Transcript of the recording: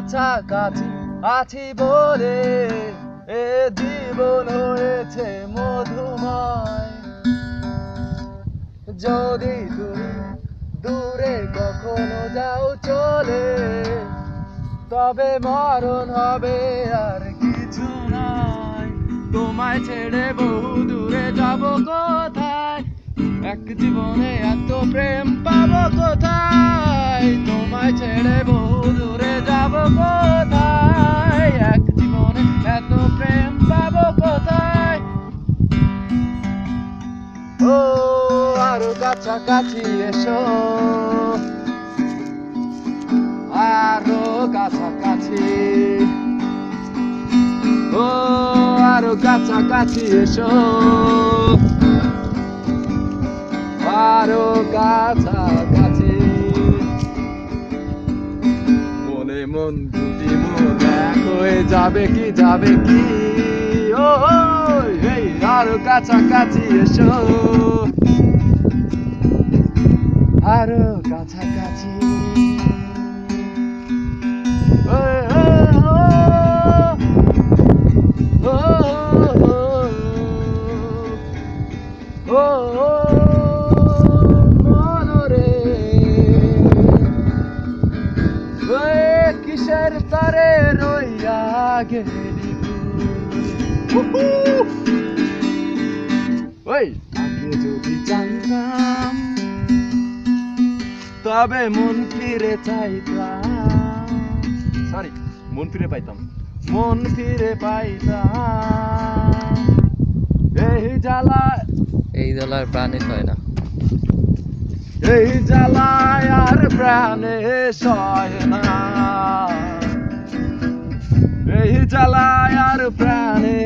কাছাকাছি আছি বলে এ জীবন হয়েছে মধুময়। যদি তুমি দূরে কখনো যাও চলে, তবে মরণ হবে আর কিছু নয়। তোমায় ছেড়ে বহু দূরে যাব কোথায়, এক জীবনে এত প্রেম পাবো কোথায়। তোমায় ছেড়ে বহু দূরে যাব কোথায়, এক জীবনে এত প্রেম পাবো কোথায়। ও আরো কাছাকাছি এসো, আরো কাছাকাছি। ও আরো কাছাকাছি এসো, আরো কাছাকাছি। মনে মন দুটি মন এক হয়ে যাবে কি যাবে কি। ও এই আরো কাছাকাছি এসো, আরো কাছাকাছি। মনরে কিসের তারে রইয়া গেলি ওই আগে যদি জানতাম, তবে মন ফিরে চাইতাম। সরি, মন ফিরে পাইতাম, মন ফিরে পাইতাম। এই জ্বালায় প্রাণে সয় না, এই জ্বালায় আর প্রাণে সয় না, এই জ্বালায় আর প্রাণে